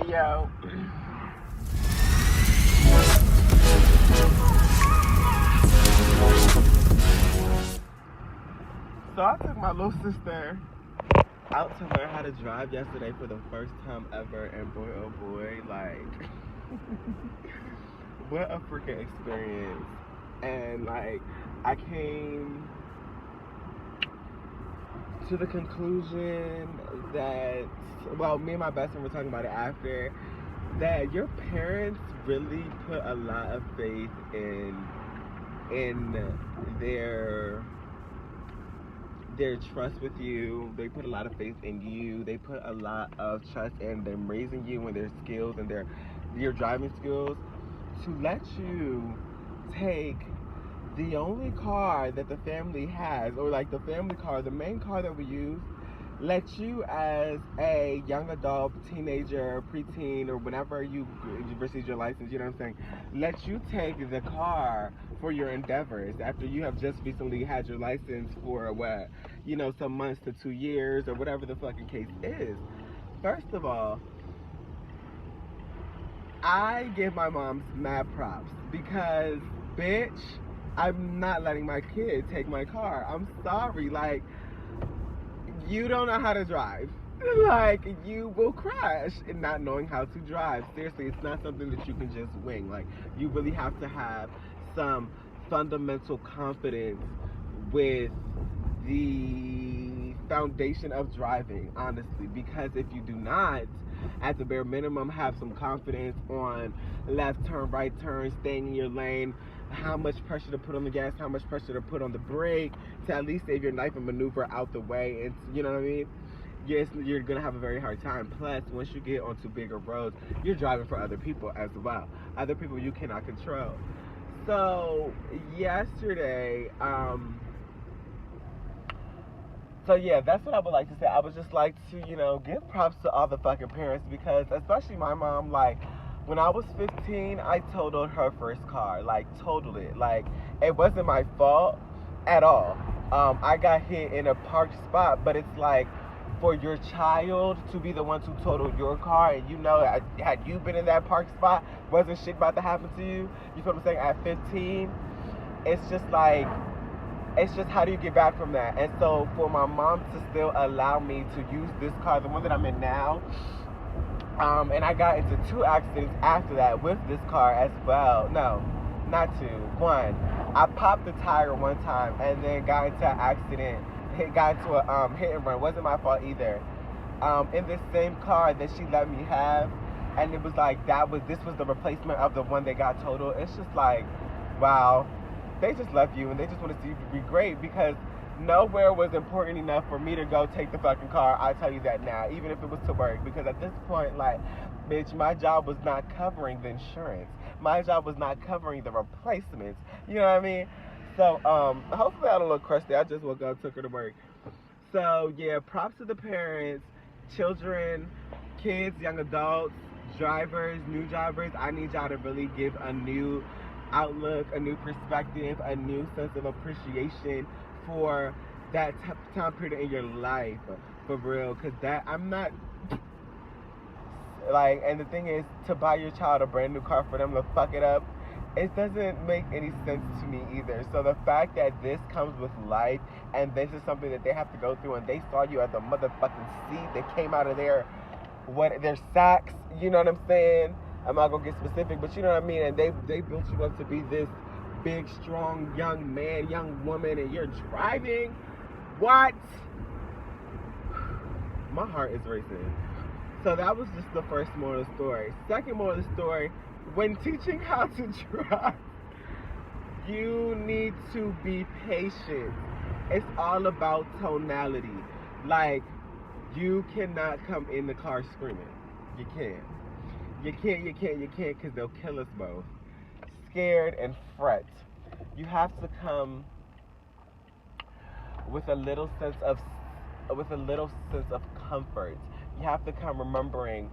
Yo. So I took my little sister out to learn how to drive yesterday for the first time ever, and boy, oh boy, like, what a freaking experience. And like, I came to the conclusion that, well, me and my best friend were talking about it after, that your parents really put a lot of faith in their trust with you. They put a lot of faith in you. They put a lot of trust in them raising you and their skills and your driving skills to let you take the only car that the family has, or like the family car, the main car that we use, let you as a young adult, teenager, preteen, or whenever you receive your license, you know what I'm saying, let you take the car for your endeavors after you have just recently had your license for what, some months to 2 years or whatever the fucking case is. First of all, I give my moms mad props because, bitch, I'm not letting my kid take my car. I'm sorry. Like, you don't know how to drive. Like, you will crash in not knowing how to drive. Seriously, it's not something that you can just wing. Like, you really have to have some fundamental confidence with the foundation of driving, honestly. Because if you do not, at the bare minimum, have some confidence on left turn, right turn, staying in your lane, how much pressure to put on the gas, how much pressure to put on the brake, to at least save your life and maneuver out the way, and you know what I mean? Yes, you're gonna have a very hard time. Plus, once you get onto bigger roads, you're driving for other people as well. Other people you cannot control. So yesterday, so yeah, that's what I would like to say. I would just like to, give props to all the fucking parents because, especially my mom, like, when I was 15, I totaled her first car. Like, totaled it. Like, it wasn't my fault at all. I got hit in a parked spot, but it's like, for your child to be the one to total your car, and had you been in that parked spot, wasn't shit about to happen to you. You feel what I'm saying? At 15, it's just like, it's just how do you get back from that? And so for my mom to still allow me to use this car, the one that I'm in now, and I got into 2 accidents after that with this car as well. No, not 2. 1. I popped the tire one time and then got into an accident. Got into a hit and run. It wasn't my fault either. In this same car that she let me have, and it was like this was the replacement of the one that got totaled. It's just like, wow, they just love you and they just want to see you be great because nowhere was important enough for me to go take the fucking car. I tell you that now, even if it was to work, because at this point, like, bitch, my job was not covering the insurance. My job was not covering the replacements. You know what I mean? So, hopefully I don't look crusty. I just woke up, took her to work. So, yeah, props to the parents, children, kids, young adults, drivers, new drivers. I need y'all to really give a new outlook, a new perspective, a new sense of appreciation for that time period in your life, for real. Because I'm not, like, and the thing is, to buy your child a brand new car for them to fuck it up, it doesn't make any sense to me either. So the fact that this comes with life and this is something that they have to go through, and they saw you at the motherfucking seat that came out of their sacks, you know what I'm saying? I'm not gonna get specific, but you know what I mean? And they built you up to be this big, strong, young man, young woman, and you're driving? What? My heart is racing. So that was just the first moral of the story. Second moral of the story, when teaching how to drive, you need to be patient. It's all about tonality. Like, you cannot come in the car screaming. You can't. You can't, because they'll kill us both. Scared and fret. You have to come with a little sense of comfort. You have to come remembering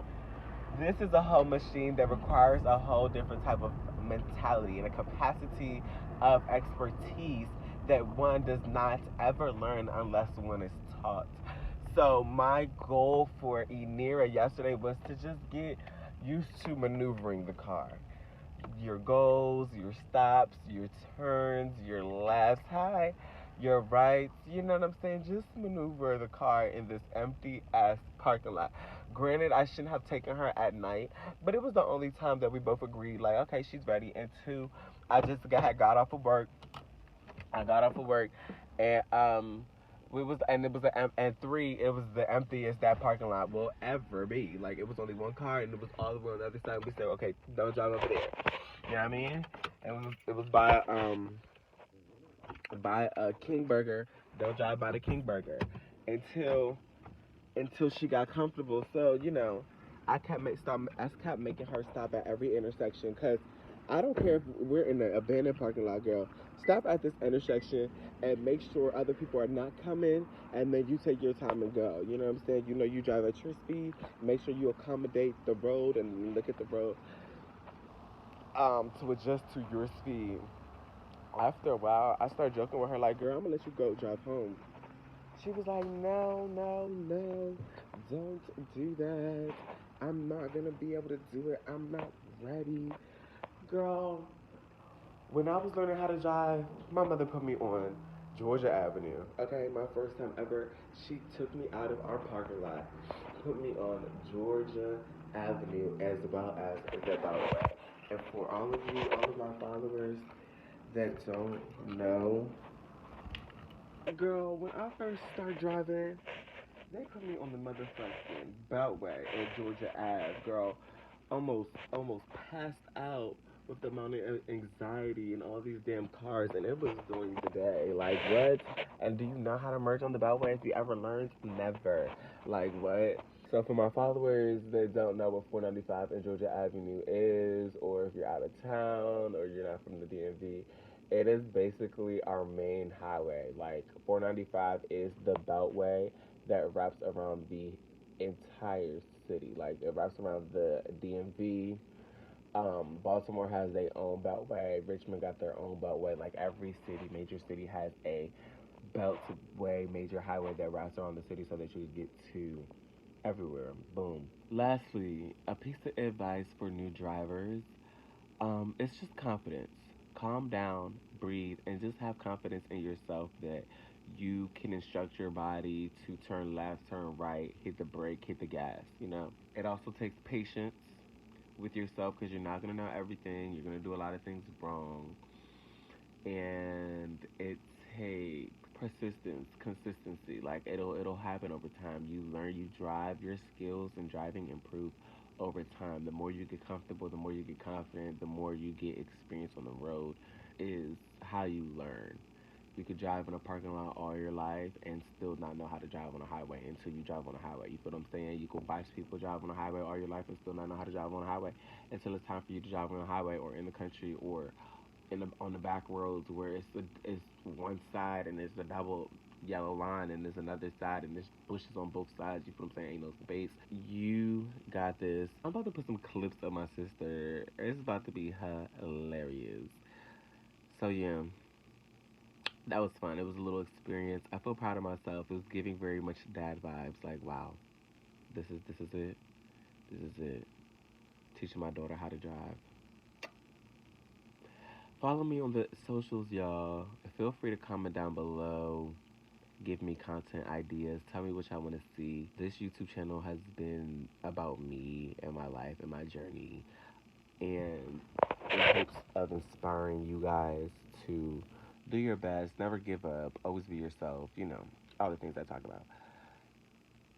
this is a whole machine that requires a whole different type of mentality and a capacity of expertise that one does not ever learn unless one is taught. So my goal for Enira yesterday was to just get used to maneuvering the car. Your goals, your stops, your turns, your left high, your rights. You know what I'm saying? Just maneuver the car in this empty ass parking lot. Granted, I shouldn't have taken her at night, but it was the only time that we both agreed, like, okay, she's ready. And two, I just had got off of work. I got off of work, and it was and three, it was the emptiest that parking lot will ever be. Like, it was only one car, and it was all the way on the other side. We said, okay, don't drive over there. You know what I mean? And it was by a King Burger. Don't drive by the King Burger until she got comfortable. So I kept making her stop at every intersection because I don't care if we're in an abandoned parking lot, girl. Stop at this intersection and make sure other people are not coming, and then you take your time and go. You know what I'm saying? You know, you drive at your speed. Make sure you accommodate the road and look at the road to adjust to your speed. After a while, I started joking with her, like, girl, I'm gonna let you go drive home. She was like, no, no, no, don't do that. I'm not gonna be able to do it. I'm not ready. Girl, when I was learning how to drive, my mother put me on Georgia Avenue. Okay, my first time ever. She took me out of our parking lot, put me on Georgia Avenue as well as the Beltway. And for all of you, all of my followers that don't know, girl, when I first started driving, they put me on the motherfucking Beltway in Georgia Ave, girl. Almost passed out with the amount of anxiety and all these damn cars, and it was during the day. Like, what? And do you know how to merge on the Beltway? If you ever learned, never. Like, what? So for my followers that don't know what 495 and Georgia Avenue is, or if you're out of town or you're not from the DMV, it is basically our main highway. Like, 495 is the Beltway that wraps around the entire city. Like, it wraps around the DMV. Baltimore has their own beltway. Richmond got their own beltway. Like, every city, major city, has a beltway, major highway that wraps around the city so that you can get to everywhere. Boom. Lastly, a piece of advice for new drivers. It's just confidence. Calm down, breathe, and just have confidence in yourself that you can instruct your body to turn left, turn right, hit the brake, hit the gas, you know? It also takes patience with yourself because you're not going to know everything. You're going to do a lot of things wrong. And it takes persistence, consistency. Like, it'll happen over time. You learn, you drive, your skills and driving improve over time. The more you get comfortable, the more you get confident, the more you get experience on the road is how you learn. You could drive in a parking lot all your life and still not know how to drive on a highway until you drive on a highway. You feel what I'm saying? You could watch people drive on a highway all your life and still not know how to drive on a highway until it's time for you to drive on a highway or in the country or on the back roads where it's one side and there's a double yellow line and there's another side and there's bushes on both sides. You feel what I'm saying? Ain't no space. You got this. I'm about to put some clips of my sister. It's about to be hilarious. So yeah, that was fun. It was a little experience. I feel proud of myself. It was giving very much dad vibes. Like, wow, this is it. This is it. Teaching my daughter how to drive. Follow me on the socials, y'all. Feel free to comment down below. Give me content ideas. Tell me what y'all want to see. This YouTube channel has been about me and my life and my journey. And in hopes of inspiring you guys to do your best, never give up, always be yourself, you know, all the things I talk about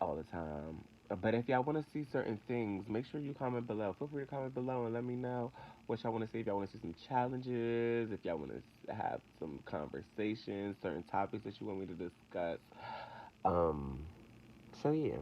all the time. But if y'all want to see certain things, make sure you comment below. Feel free to comment below and let me know what y'all want to see. If y'all want to see some challenges, if y'all want to have some conversations, certain topics that you want me to discuss. So yeah.